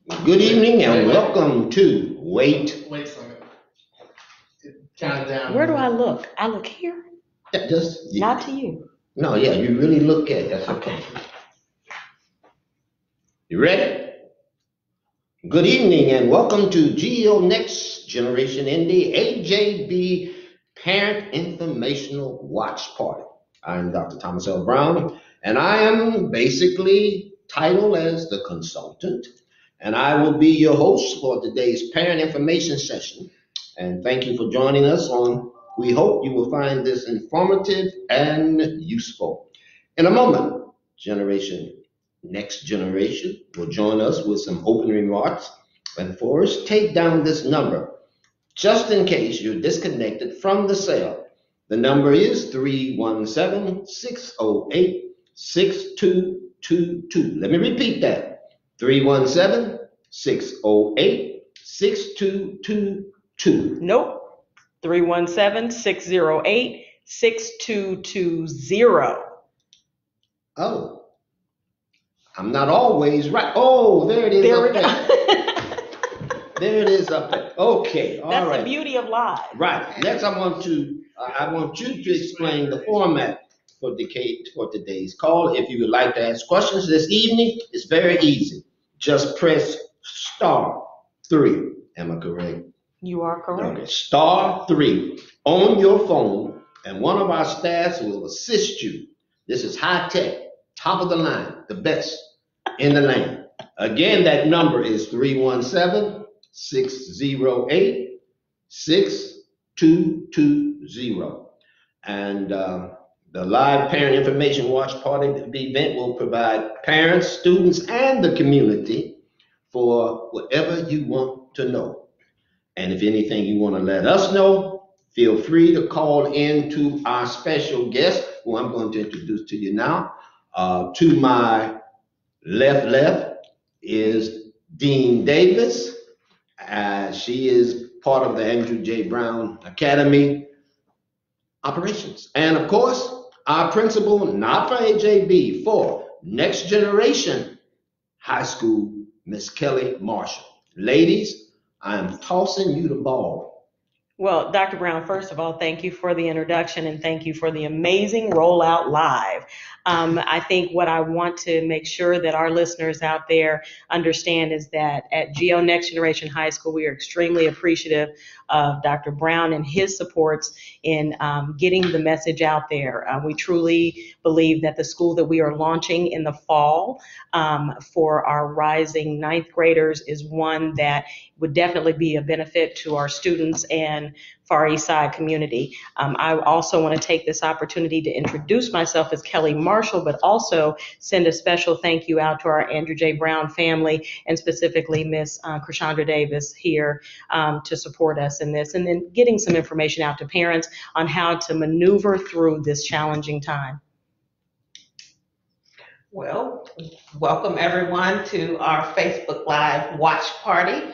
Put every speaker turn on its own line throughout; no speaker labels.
Good evening and welcome to Wait.
Wait a second. Count it down.
Where do I look? I look here,
Just
not to you.
no, yeah, you really look at it. That's okay. You ready? Good evening and welcome to GEO Next Generation Indy AJB Parent Informational Watch Party. I'm Dr. Thomas L. Brown, and I am basically titled as the consultant, and I will be your host for today's parent information session. And thank you for joining us on. We hope you will find this informative and useful. In a moment, Next Generation will join us with some opening remarks. And first, take down this number just in case you're disconnected from the cell. The number is 317-608-6222. Let me repeat that. 317-608-6222.
Nope. 317-608-6220.
Oh, I'm not always right. Oh, there it is
There
up
we go.
there. There it is up there. Okay, all
That's the
right.
beauty of live.
Right. Next, I want you to explain the format for today's call. If you would like to ask questions this evening, it's very easy. Just press *3. Am I correct?
You are correct.
Okay. *3 on your phone, and one of our staffs will assist you. This is high tech, top of the line, the best in the land. Again, that number is 317-608-6220. And the live parent information watch party event will provide parents, students, and the community for whatever you want to know. And if anything you want to let us know, feel free to call in to our special guest, who I'm going to introduce to you now. To my left is Dean Davis. She is part of the Andrew J. Brown Academy operations. And of course, our principal, not for AJB, for Next Generation High School, Miss Kelly Marshall. Ladies, I am tossing you the ball.
Well, Dr. Brown, first of all, thank you for the introduction and thank you for the amazing rollout live. I think what I want to make sure that our listeners out there understand is that at GEO Next Generation High School, we are extremely appreciative of Dr. Brown and his supports in getting the message out there. We truly believe that the school that we are launching in the fall for our rising ninth graders is one that would definitely be a benefit to our students and Far East Side community. I also want to take this opportunity to introduce myself as Kelly Marshall, but also send a special thank you out to our Andrew J. Brown family and specifically Miss Krishandra Davis here to support us in this, and then getting some information out to parents on how to maneuver through this challenging time.
Well, welcome everyone to our Facebook Live watch party.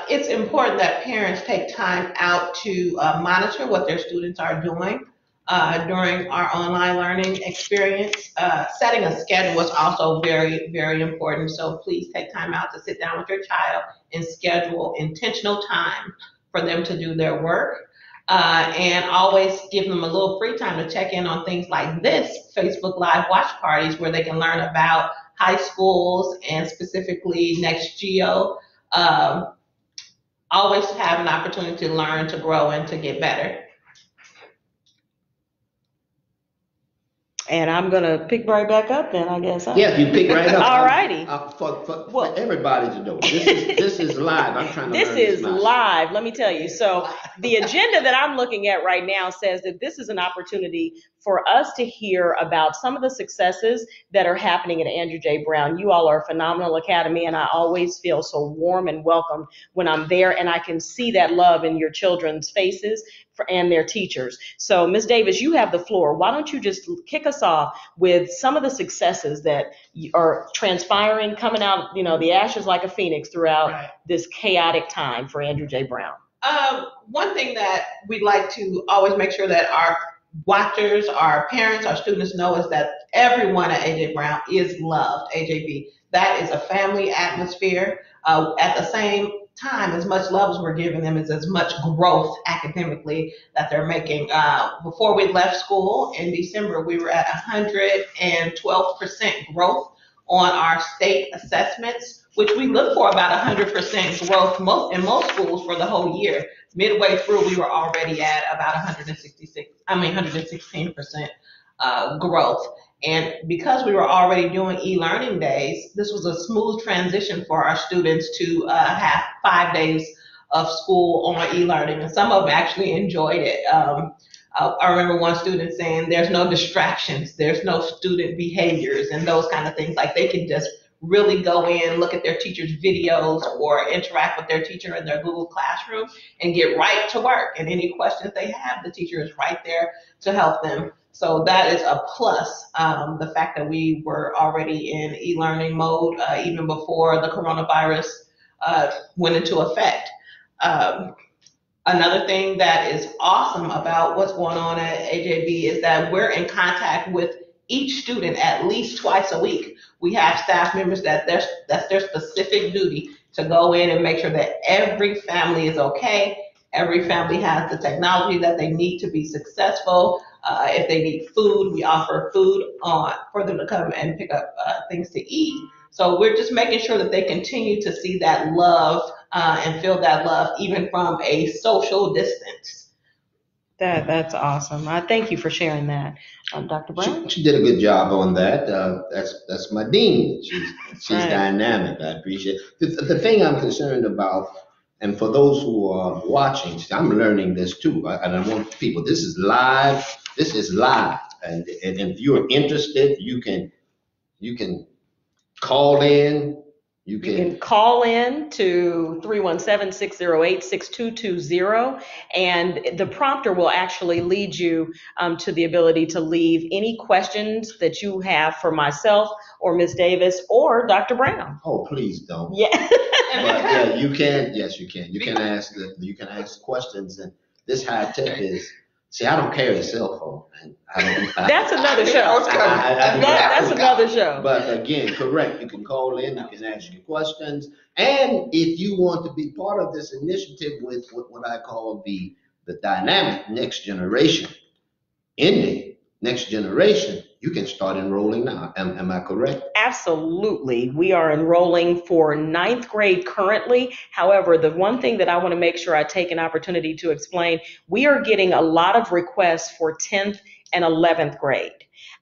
It's important that parents take time out to monitor what their students are doing during our online learning experience. Setting a schedule is also very, very important. So please take time out to sit down with your child and schedule intentional time for them to do their work. And always give them a little free time to check in on things like this, Facebook Live watch parties, where they can learn about high schools and specifically Next Geo. Always have an opportunity to learn, to grow, and to get better.
And I'm going to pick right back up then, I guess. Huh?
Yeah, you pick right up.
All righty.
For everybody to know, this is live. I'm trying to
This
learn
is
now.
live, let me tell you. So the agenda that I'm looking at right now says that this is an opportunity for us to hear about some of the successes that are happening at Andrew J. Brown. You all are a phenomenal academy, and I always feel so warm and welcome when I'm there, and I can see that love in your children's faces and their teachers. So Ms. Davis, you have the floor. Why don't you just kick us off with some of the successes that are transpiring, coming out, the ashes like a phoenix throughout this chaotic time for Andrew J. Brown.
One thing that we'd like to always make sure that our watchers, our parents, our students know is that everyone at AJ Brown is loved, AJB. That is a family atmosphere. At the same time, as much love as we're giving them is as much growth academically that they're making. Before we left school in December, we were at 112% growth on our state assessments, which we look for about 100% growth in most schools for the whole year. Midway through, we were already at about 116% growth. And because we were already doing e-learning days, this was a smooth transition for our students to have 5 days of school on e-learning. And some of them actually enjoyed it. I remember one student saying there's no distractions, there's no student behaviors and those kind of things. Like they can just really go in, look at their teacher's videos or interact with their teacher in their Google Classroom and get right to work. And any questions they have, the teacher is right there to help them. So that is a plus, the fact that we were already in e-learning mode even before the coronavirus went into effect. Another thing that is awesome about what's going on at AJB is that we're in contact with each student at least twice a week. We have staff members that's their specific duty to go in and make sure that every family is okay. Every family has the technology that they need to be successful. If they need food, we offer food for them to come and pick up things to eat. So we're just making sure that they continue to see that love and feel that love even from a social distance.
That's awesome. I thank you for sharing that, Dr. Brown.
She did a good job on that. That's my dean. She's
Right.
dynamic. I appreciate it. The thing I'm concerned about, and for those who are watching, I'm learning this too. And I want people. This is live. This is live. And if you're interested, you can call in.
You can call in to 317-608-6220, and the prompter will actually lead you to the ability to leave any questions that you have for myself or Ms. Davis or Dr. Brown.
Oh, please don't.
Yeah.
But yeah, you can. Yes, you can. You can ask questions, and this high tech is. See, I don't carry a cell phone.
That's another show. That's another show.
But again, correct. You can call in. You can ask your questions, and if you want to be part of this initiative with what I call the dynamic next generation, Indy next generation, you can start enrolling now. Am I correct?
Absolutely. We are enrolling for 9th grade currently. However, the one thing that I want to make sure I take an opportunity to explain, we are getting a lot of requests for 10th and 11th grade.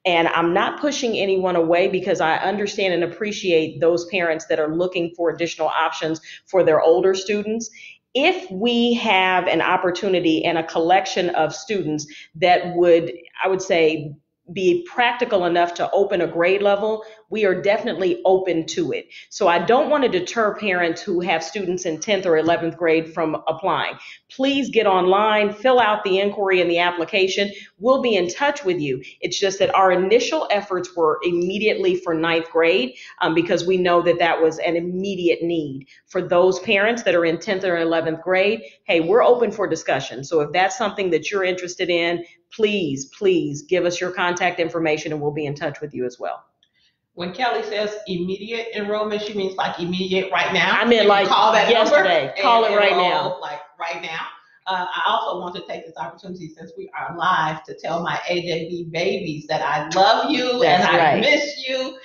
And I'm not pushing anyone away because I understand and appreciate those parents that are looking for additional options for their older students. If we have an opportunity and a collection of students that would, I would say, be practical enough to open a grade level, we are definitely open to it. So I don't want to deter parents who have students in 10th or 11th grade from applying. Please get online, fill out the inquiry and the application. We'll be in touch with you. It's just that our initial efforts were immediately for 9th grade because we know that that was an immediate need. For those parents that are in 10th or 11th grade, hey, we're open for discussion. So if that's something that you're interested in, please give us your contact information and we'll be in touch with you as well.
When Kelly says immediate enrollment, she means like immediate right now.
I mean like
call that
yesterday. Call it right now.
Like right now. I also want to take this opportunity since we are live to tell my AJB babies that I love you.
That's
and
right.
I miss you.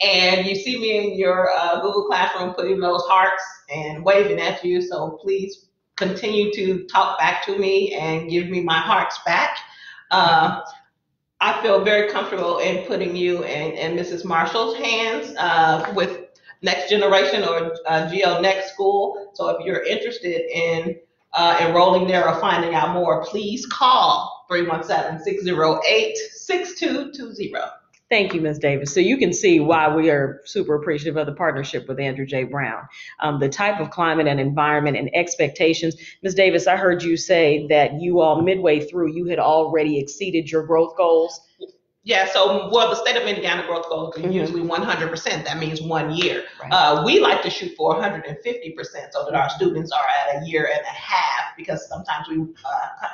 And you see me in your Google Classroom putting those hearts and waving at you. So please continue to talk back to me and give me my hearts back. I feel very comfortable in putting you in Mrs. Marshall's hands with Next Generation or Geo Next School. So if you're interested in enrolling there or finding out more, please call 317-608-6220.
Thank you, Ms. Davis. So you can see why we are super appreciative of the partnership with Andrew J. Brown. The type of climate and environment and expectations. Ms. Davis, I heard you say that you all midway through, you had already exceeded your growth goals.
Yeah, so the state of Indiana growth goals are usually 100%. That means 1 year.
Right.
We like to shoot for 150% so that our students are at a year and a half because sometimes we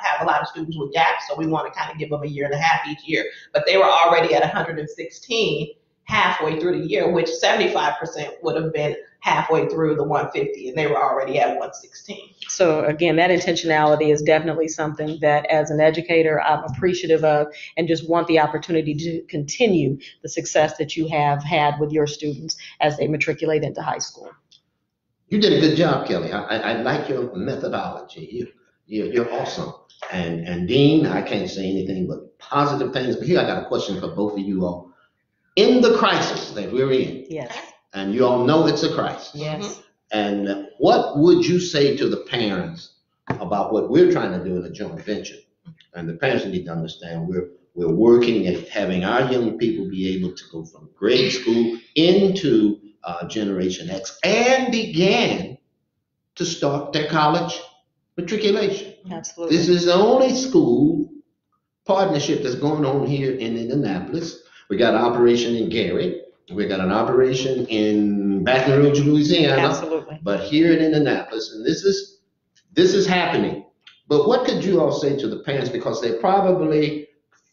have a lot of students with gaps, so we want to kind of give them a year and a half each year. But they were already at 116, halfway through the year, which 75% would have been halfway through the 150, and they were already at 116.
So again, that intentionality is definitely something that as an educator, I'm appreciative of and just want the opportunity to continue the success that you have had with your students as they matriculate into high school.
You did a good job, Kelly. I like your methodology. You're awesome. And Dean, I can't say anything but positive things. But here I got a question for both of you all. In the crisis that we're in,
Yes.
and you all know it's a crisis.
Yes.
And what would you say to the parents about what we're trying to do in a joint venture? And the parents need to understand we're working at having our young people be able to go from grade school into Generation X and begin to start their college matriculation.
Absolutely.
This is the only school partnership that's going on here in Indianapolis. We got an operation in Gary. We got an operation in Baton Rouge, Louisiana.
Absolutely.
But here in Indianapolis, and this is happening. But what could you all say to the parents, because they're probably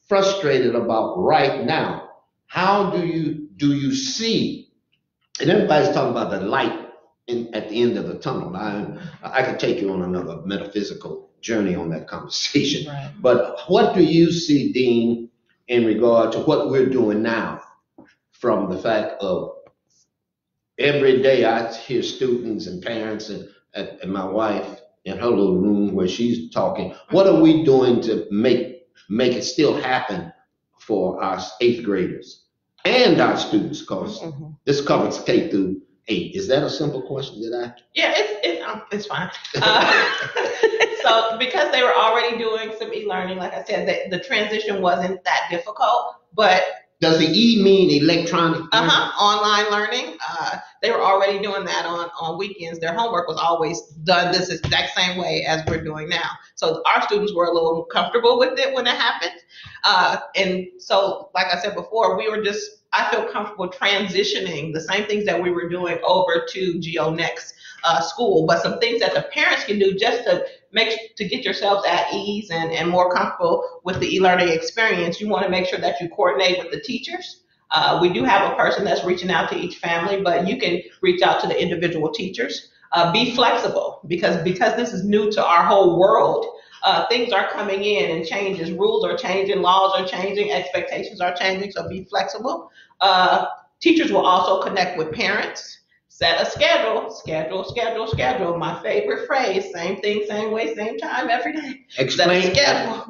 frustrated about right now? How do you see? And everybody's talking about the light at the end of the tunnel. I could take you on another metaphysical journey on that conversation.
Right.
But what do you see, Dean, in regard to what we're doing now, from the fact of every day I hear students and parents and my wife in her little room where she's talking, what are we doing to make it still happen for our 8th graders and our students? Because this covers K through 8. Is that a simple question?
Yeah, it's fine. So because they were already doing some e-learning, like I said, the transition wasn't that difficult, but
does the E mean electronic?
Online learning. They were already doing that on weekends. Their homework was always done this exact same way as we're doing now. So our students were a little comfortable with it when it happened. And so, like I said before, I feel comfortable transitioning the same things that we were doing over to Geo Next school, but some things that the parents can do just to get yourselves at ease and more comfortable with the e-learning experience. You want to make sure that you coordinate with the teachers. We do have a person that's reaching out to each family, but you can reach out to the individual teachers. Be flexible because this is new to our whole world. Things are coming in and changes. Rules are changing, laws are changing, expectations are changing, so be flexible. Teachers will also connect with parents. Set a schedule. My favorite phrase, same thing, same way, same time, every day.
Explain.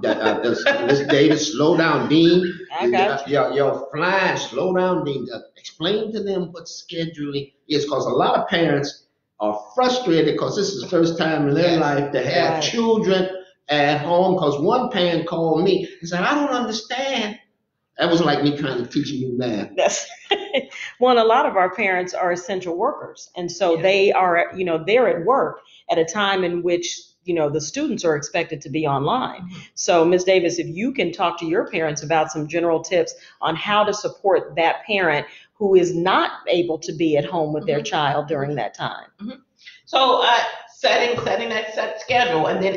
Ms. Davis, slow down, Dean.
I got you.
You're flying, slow down, Dean. Explain to them what scheduling is, because a lot of parents are frustrated because this is the first time in their life to have children at home. Because one parent called me and said, I don't understand. That was like me trying to teach you math.
Well, and a lot of our parents are essential workers. And so they are, they're at work at a time in which, the students are expected to be online. So Ms. Davis, if you can talk to your parents about some general tips on how to support that parent who is not able to be at home with their child during that time.
So setting that set schedule and then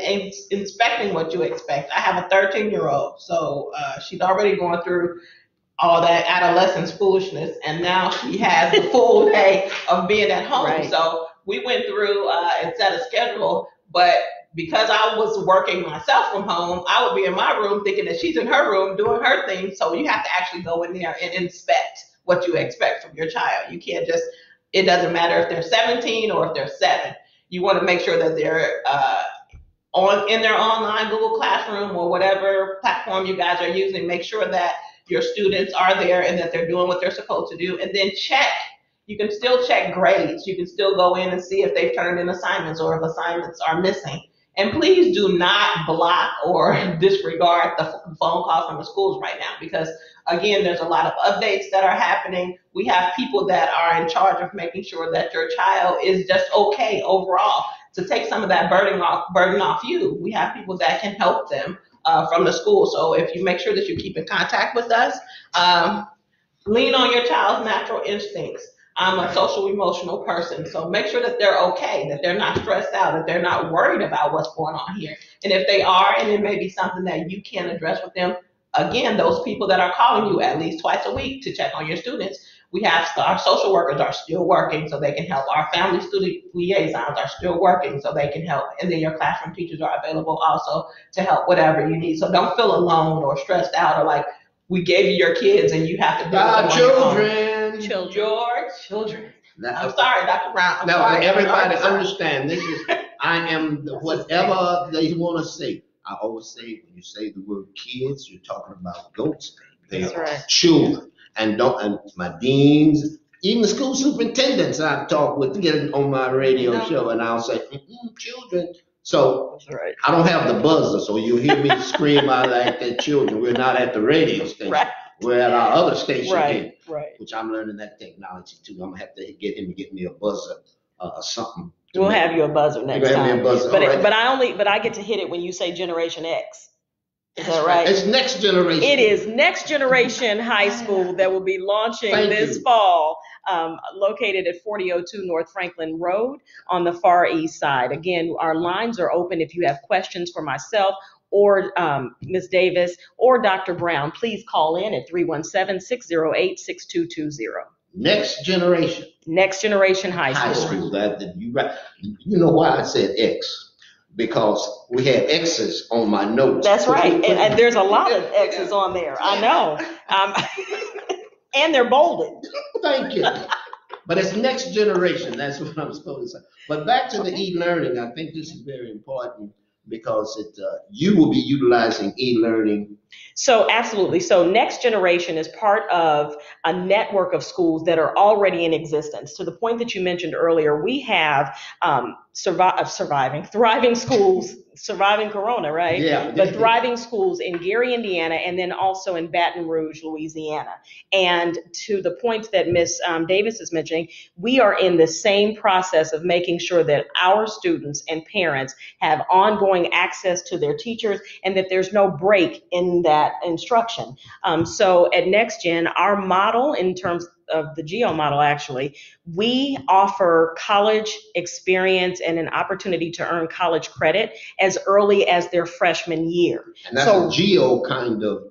inspecting what you expect. I have a 13-year-old, so she's already going through all that adolescence foolishness, and now she has the full day of being at home. Right. So we went through and set a schedule, but because I was working myself from home, I would be in my room thinking that she's in her room doing her thing. So you have to actually go in there and inspect what you expect from your child. You can't it doesn't matter if they're 17 or if they're 7. You want to make sure that they're in their online Google Classroom or whatever platform you guys are using. Make sure that your students are there and that they're doing what they're supposed to do. And then check. You can still check grades. You can still go in and see if they've turned in assignments or if assignments are missing. And please do not block or disregard the phone calls from the schools right now, because again, there's a lot of updates that are happening. We have people that are in charge of making sure that your child is just okay overall. To take some of that burden off you, we have people that can help them from the school. So if you make sure that you keep in contact with us, lean on your child's natural instincts. I'm a social emotional person, so make sure that they're okay, that they're not stressed out, that they're not worried about what's going on here. And if they are, and it may be something that you can address with them, again, those people that are calling you at least twice a week to check on your students, We have our social workers are still working so they can help. Our family student liaisons are still working so they can help. And then your classroom teachers are available also to help whatever you need. So don't feel alone or stressed out or like we gave you your kids and you have to deal with them on your own. Your children. I'm sorry, Dr. Brown. I'm sorry.
Everybody understand. This is, I am whatever they want to say. I always say when you say the word kids, you're talking about goats. They
That's
are
right.
children. And my deans, even the school superintendents I've talked with getting on my radio show, and I'll say, children. So
That's right.
I don't have the buzzer, so you'll hear me scream out like that, children. We're not at the radio station.
Right.
We're at our other station here,
Right.
which I'm learning that technology too. I'm gonna have to get him to get me a buzzer or something.
We'll have you a buzzer next
You're gonna have
time.
me a buzzer.
But
All right.
but I get to hit it when you say Generation X. Is
That's
that right?
It's next generation.
It is Next Generation High School that will be launching
Thank
this
you.
fall, located at 4002 North Franklin Road on the far east side. Again, our lines are open if you have questions for myself or Ms. Davis or Dr. Brown. Please call in at 317-608-6220.
Next generation.
Next Generation High
High
School.
school. You know why I said X? Because we have X's on my notes.
That's right. And there's a lot of X's on there. I know. And they're bolded.
Thank you. But it's next generation. That's what I'm supposed to say. But back to the e-learning, I think this is very important because you will be utilizing e-learning.
So absolutely. So Next Generation is part of a network of schools that are already in existence. To the point that you mentioned earlier, we have thriving schools, surviving Corona, right?
Yeah.
But thriving schools in Gary, Indiana, and then also in Baton Rouge, Louisiana. And to the point that Ms. Davis is mentioning, we are in the same process of making sure that our students and parents have ongoing access to their teachers and that there's no break in that instruction. So at NextGen, our model in terms of the GEO model, actually, we offer college experience and an opportunity to earn college credit as early as their freshman year.
And that's a GEO kind of.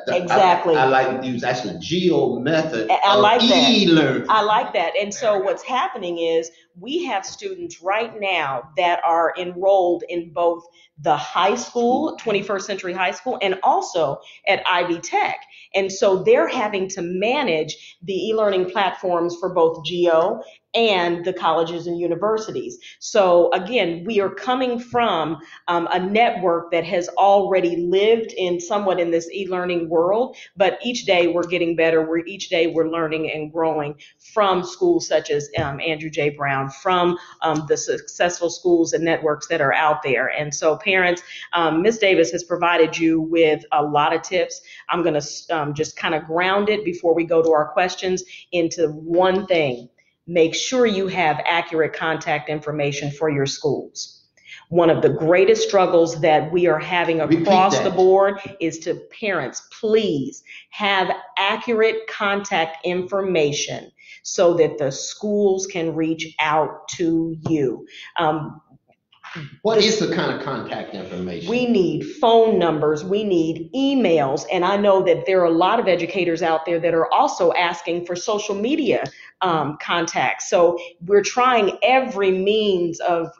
Exactly.
I like to use, that's the GEO method
I like
of
that.
e-learning.
I like that. And so what's happening is we have students right now that are enrolled in both the high school, 21st Century High School, and also at Ivy Tech. And so they're having to manage the e-learning platforms for both GEO and the colleges and universities. So again, we are coming from a network that has already lived in somewhat in this e-learning world, but each day we're getting better. Each day we're learning and growing from schools such as Andrew J. Brown, from the successful schools and networks that are out there. And so parents, Ms. Davis has provided you with a lot of tips. I'm going to just kind of ground it before we go to our questions into one thing. Make sure you have accurate contact information for your schools. One of the greatest struggles that we are having across the board is to parents, please have accurate contact information so that the schools can reach out to you.
What is the kind of contact information?
We need phone numbers, we need emails, and I know that there are a lot of educators out there that are also asking for social media contacts. So we're trying every means of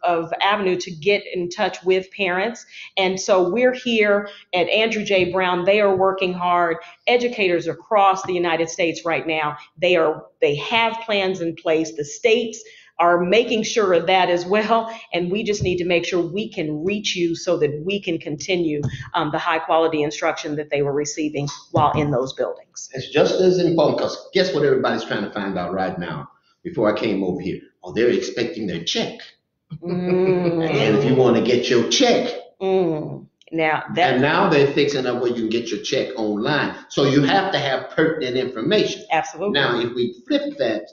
avenue to get in touch with parents. And so we're here at Andrew J. Brown. They are working hard. Educators across the United States right now, they have plans in place. The states are making sure of that as well, and we just need to make sure we can reach you so that we can continue the high quality instruction that they were receiving while in those buildings.
It's just as important, because guess what everybody's trying to find out right now before I came over here? Oh, they're expecting their check. And if you want to get your check,
now
they're fixing up where you can get your check online. So you have to have pertinent information.
Absolutely.
Now, if we flip that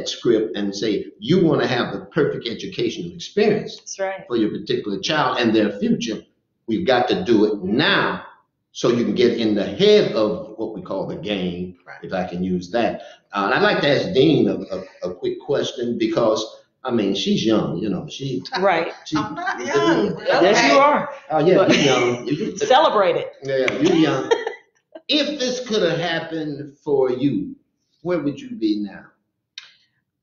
script and say you want to have the perfect educational experience
That's right.
for your particular child and their future, we've got to do it now so you can get in the head of what we call the game, if I can use that. And I'd like to ask Dean a quick question because, I mean, she's young, you know.
I'm not young.
Yes, you are.
Oh, yeah, you're young.
Celebrate it.
Yeah, you're young. If this could have happened for you where would you be now?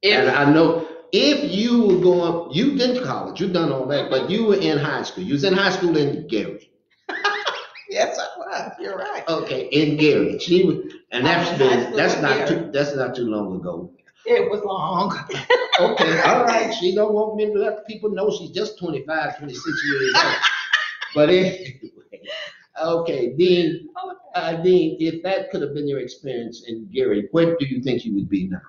And
If
I know if you were going, you've been to college, you've done all that, but you were in high school. You was in high school in Gary.
yes, I was. You're right.
Okay, in Gary. She was, and
I was in high school
that's
in
not
Gary.
that's not too long ago.
It was long.
Okay, all right. She don't want me to let people know she's just 25, 26 years old. But anyway, okay, Dean, Dean, if that could have been your experience in Gary, where do you think you would be now?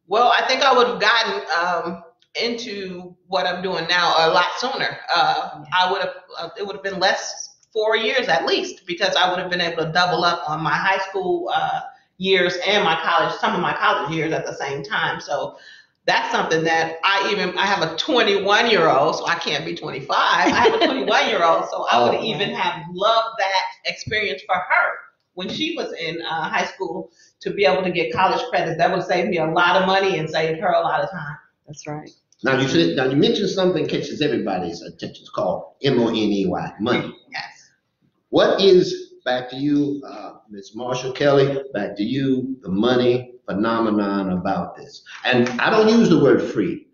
Well, I think I would have gotten into what I'm doing now a lot sooner. I would have. It would have been less 4 years at least because I would have been able to double up on my high school years and my college, some of my college years at the same time. So that's something that I have a 21-year-old, so I can't be 25. I have a 21-year-old, so I would even have loved that experience for her when she was in high school to be able to get college credits. That would save me a lot of money and saved her a lot of time.
That's right.
Now you mentioned something catches everybody's attention. It's called money, money.
Yes.
What is, back to you, Ms. Marshall Kelly, back to you, the money phenomenon about this? And I don't use the word free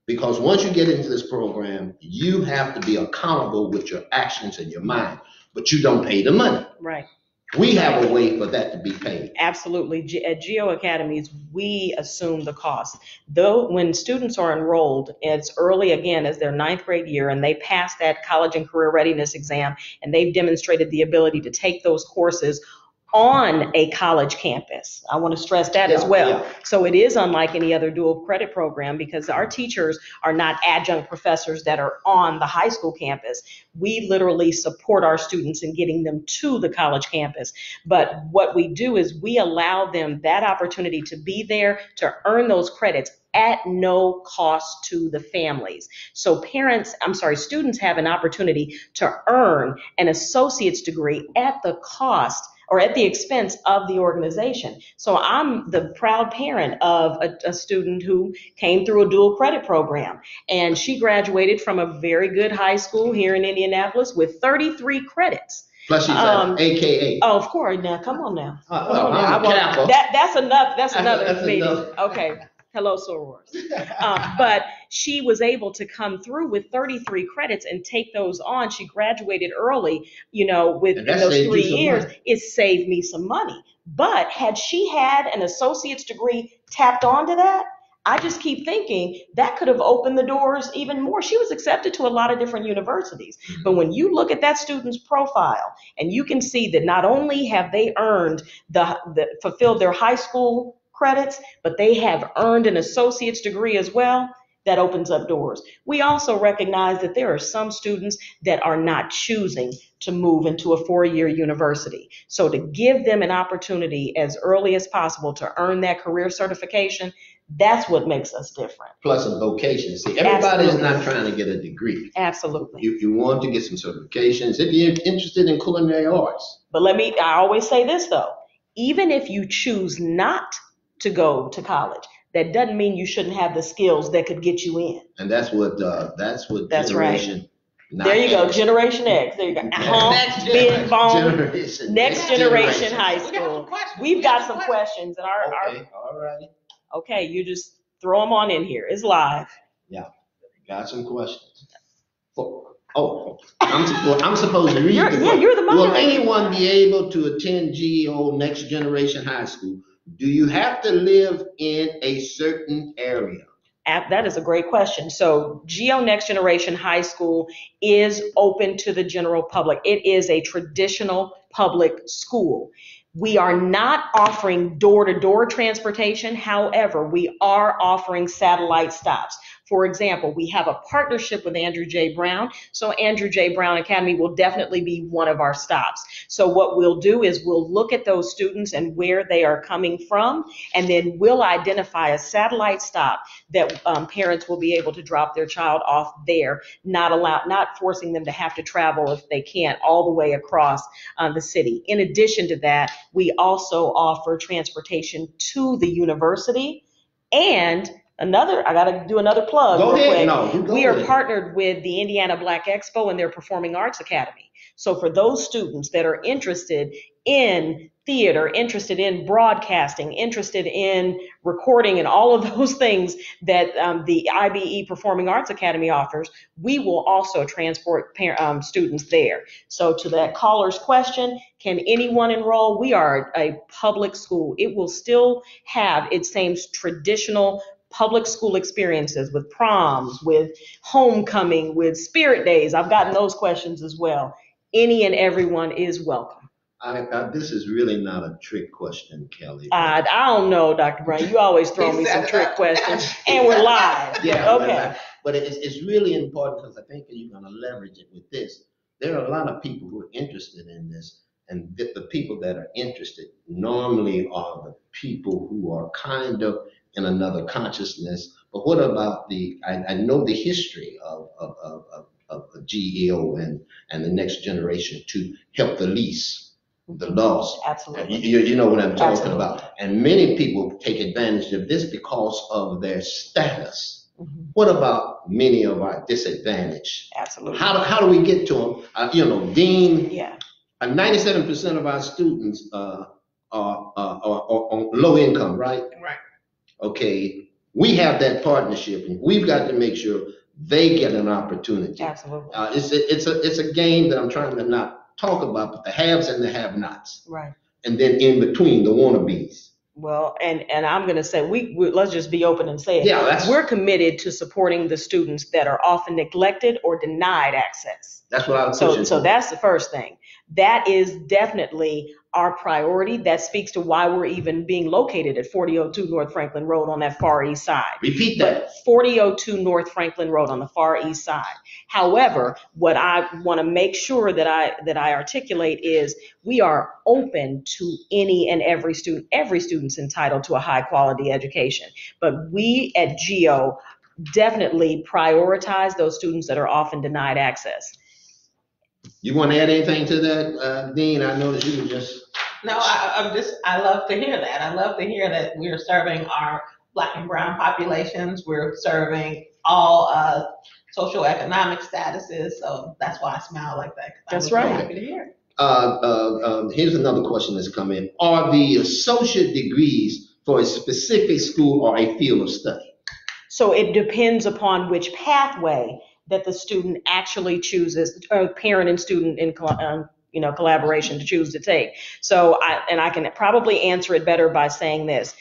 because once you get into this program, you have to be accountable with your actions and your mind, but you don't pay the money.
Right.
We have a way for that to be paid.
Absolutely. At Geo Academies, we assume the cost. Though when students are enrolled as early again as their 9th grade year and they pass that college and career readiness exam and they've demonstrated the ability to take those courses on a college campus. I want to stress that as well.
Yeah.
So it is unlike any other dual credit program because our teachers are not adjunct professors that are on the high school campus. We literally support our students in getting them to the college campus. But what we do is we allow them that opportunity to be there to earn those credits at no cost to the families. So students have an opportunity to earn an associate's degree at the cost or at the expense of the organization. So I'm the proud parent of a student who came through a dual credit program, and she graduated from a very good high school here in Indianapolis with 33 credits.
Plus she's an AKA.
Oh, of course. Now, come on now.
Kappa.
That's enough. That's another meeting.
Enough.
Okay. Hello, sorors. But she was able to come through with 33 credits and take those on. She graduated early, within those 3 years.
Money.
It saved me some money. But had she had an associate's degree tapped onto that, I just keep thinking that could have opened the doors even more. She was accepted to a lot of different universities. But when you look at that student's profile and you can see that not only have they earned fulfilled their high school credits, but they have earned an associate's degree as well, that opens up doors. We also recognize that there are some students that are not choosing to move into a 4-year university. So to give them an opportunity as early as possible to earn that career certification, that's what makes us different.
Plus a vocation. See, everybody is not trying to get a degree.
Absolutely.
You want to get some certifications if you're interested in culinary arts.
But I always say this though, even if you choose not to go to college, that doesn't mean you shouldn't have the skills that could get you in.
And that's what
That's
generation.
Right. There you go, Generation X. There you go. Big bone. Next generation high school. We've got some questions, and
Okay, all right.
Okay, you just throw them on in here. It's live.
Yeah, got some questions. I'm supposed to read.
You're the moderator.
Will anyone be able to attend GEO Next Generation High School? Do you have to live in a certain area?
That is a great question. So GEO Next Generation High School is open to the general public. It is a traditional public school. We are not offering door-to-door transportation. However, we are offering satellite stops. For example, we have a partnership with Andrew J. Brown. So Andrew J. Brown Academy will definitely be one of our stops. So what we'll do is we'll look at those students and where they are coming from, and then we'll identify a satellite stop that parents will be able to drop their child off there, not forcing them to have to travel if they can't all the way across the city. In addition to that, we also offer transportation to the university and I got to do another plug
Go
real
ahead.
quick.
No, you go
We are
ahead.
partnered with the Indiana Black Expo and their Performing Arts Academy. So for those students that are interested in theater, interested in broadcasting, interested in recording and all of those things that the IBE Performing Arts Academy offers, we will also transport students there. So to that caller's question, can anyone enroll? We are a public school. It will still have its same traditional public school experiences with proms, with homecoming, with spirit days. I've gotten those questions as well. Any and everyone is welcome.
This is really not a trick question, Kelly.
I don't know, Dr. Brown. You always throw me some trick questions, and we're live.
Yeah,
Okay.
but it's really important because I think you're going to leverage it with this. There are a lot of people who are interested in this, and the people that are interested normally are the people who are kind of in another consciousness. But what about I know the history of the GEO and the next generation to help the least, the lost.
Absolutely.
You know what I'm talking
Absolutely.
about. And many people take advantage of this because of their status.
Mhm.
What about many of our disadvantaged?
Absolutely.
How do we get to them? Dean,
Yeah.
97% of our students are on low income, right?
Right.
Okay, we have that partnership, and we've got to make sure they get an opportunity.
Absolutely.
It's a game that I'm trying to not talk about, but the haves and the have-nots,
Right.
and then in between the wannabes.
Well, and I'm going to say we let's just be open and say it.
Yeah,
we're committed to supporting the students that are often neglected or denied access.
That's what I was
So
pushing for.
that's the first thing. That is definitely our priority. That speaks to why we're even being located at 4002 North Franklin Road on that far east side.
Repeat that.
But 4002 North Franklin Road on the far east side. However, what I want to make sure that I articulate is we are open to any and every student. Every student's entitled to a high quality education. But we at GEO definitely prioritize those students that are often denied access.
You want to add anything to that, Dean? I noticed you were just.
No, I love to hear that. I love to hear that we're serving our Black and brown populations. We're serving all socioeconomic statuses. So that's why I smile like that.
That's right.
Happy to hear it.
Here's another question that's come in. Are the associate degrees for a specific school or a field of study?
So it depends upon which pathway that the student actually chooses, or parent and student in collaboration to choose to take. So I can probably answer it better by saying this.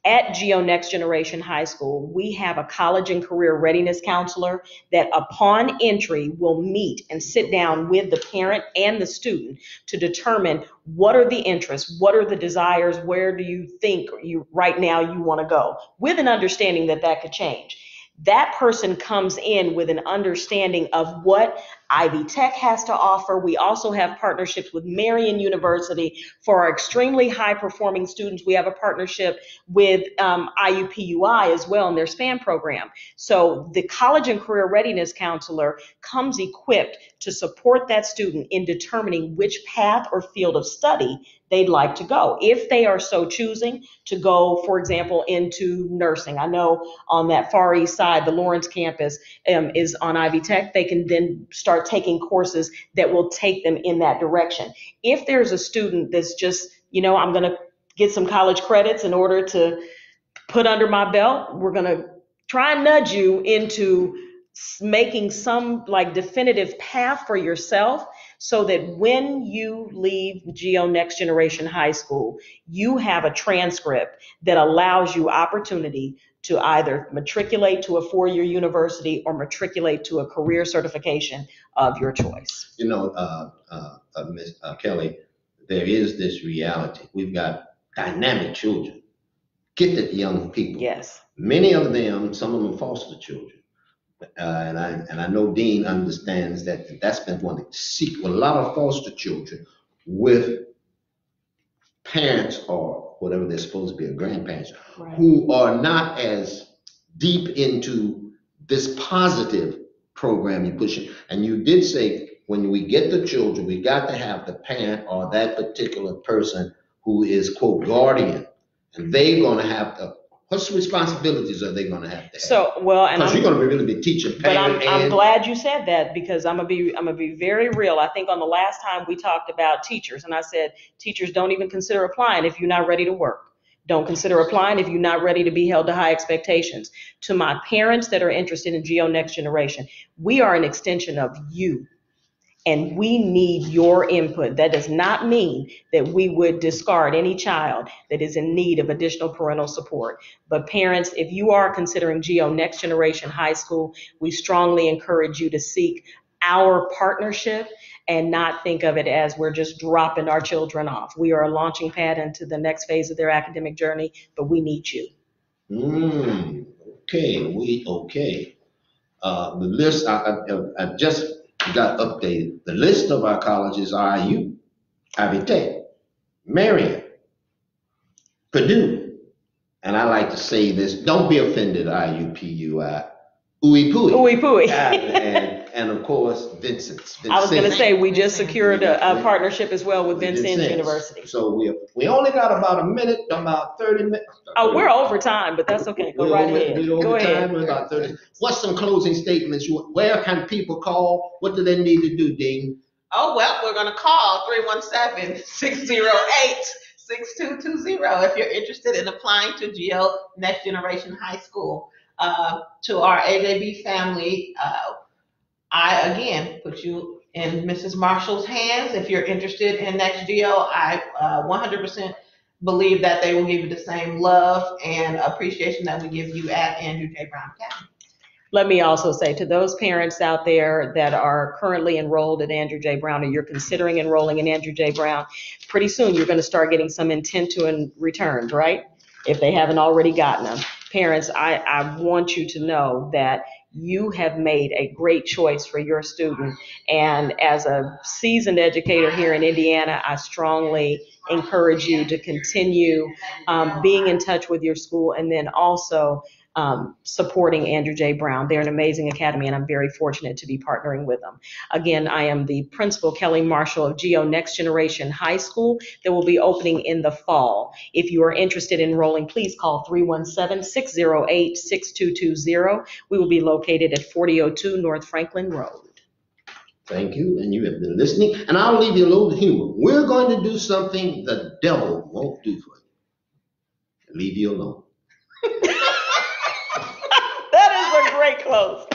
At GEO Next Generation High School, we have a college and career readiness counselor that upon entry will meet and sit down with the parent and the student to determine what are the interests, what are the desires, where do you think right now you want to go, with an understanding that that could change. That person comes in with an understanding of what Ivy Tech has to offer. We also have partnerships with Marian University for our extremely high performing students. We have a partnership with IUPUI as well in their SPAN program. So the college and career readiness counselor comes equipped to support that student in determining which path or field of study they'd like to go. If they are so choosing to go, for example, into nursing. I know on that far east side, the Lawrence campus is on Ivy Tech. They can then start taking courses that will take them in that direction. If there's a student that's just, I'm going to get some college credits in order to put under my belt, we're going to try and nudge you into making some definitive path for yourself, so that when you leave GEO Next Generation High School, you have a transcript that allows you opportunity to either matriculate to a four-year university or matriculate to a career certification of your choice.
Ms. Kelly, there is this reality. We've got dynamic children, gifted young people.
Yes.
Many of them, some of them foster children. And I know Dean understands that's been one of a lot of foster children with parents or whatever they're supposed to be, or grandparents,
Right,
who are not as deep into this positive program you're pushing. And you did say when we get the children, we got to have the parent or that particular person who is, quote, guardian, and they're going to have to What responsibilities are they going to have?
So, well, and
Because you're going to really be teaching
but
parent
I'm
and
glad you said that, because I'm gonna be very real. I think on the last time we talked about teachers, and I said teachers don't even consider applying if you're not ready to work. Don't consider applying if you're not ready to be held to high expectations. To my parents that are interested in Geo Next Generation, we are an extension of you. And we need your input. That does not mean that we would discard any child that is in need of additional parental support. But parents, if you are considering Geo Next Generation High School, we strongly encourage you to seek our partnership and not think of it as we're just dropping our children off. We are a launching pad into the next phase of their academic journey, but we need you.
okay. The list I just got updated. The list of our colleges are IU, Ivy Tech, Marion, Purdue, and I like to say this. Don't be offended, IUPUI, Ooey Pooey,
Ooey Pooey.
and of course Vincent's.
I was going to say we just secured a
Vincent.
partnership as well with Vincennes
Vincent's.
University.
So we only got about a minute, about 30 minutes.
Oh, we're over time, but that's okay. Go right ahead. Go ahead.
We're about 30. What's some closing statements? Where can people call? What do they need to do, Dean?
Oh, well, we're going to call 317-608-6220 if you're interested in applying to Geo Next Generation High School. To our AJB family, I again put you in Mrs. Marshall's hands. If you're interested in Next Geo, I 100% believe that they will give you the same love and appreciation that we give you at Andrew J. Brown Academy.
Let me also say to those parents out there that are currently enrolled at Andrew J. Brown, or you're considering enrolling in Andrew J. Brown, pretty soon you're going to start getting some intent to returns, right? If they haven't already gotten them. Parents, I want you to know that you have made a great choice for your student. And as a seasoned educator here in Indiana, I strongly encourage you to continue being in touch with your school, and then also supporting Andrew J. Brown. They're an amazing academy, and I'm very fortunate to be partnering with them. Again, I am the principal, Kelly Marshall, of Geo Next Generation High School, that will be opening in the fall. If you are interested in enrolling, please call 317-608-6220. We will be located at 4002 North Franklin Road.
Thank you, and you have been listening. And I'll leave you a little humor. We're going to do something the devil won't do for you. Leave you alone.
That is a great close.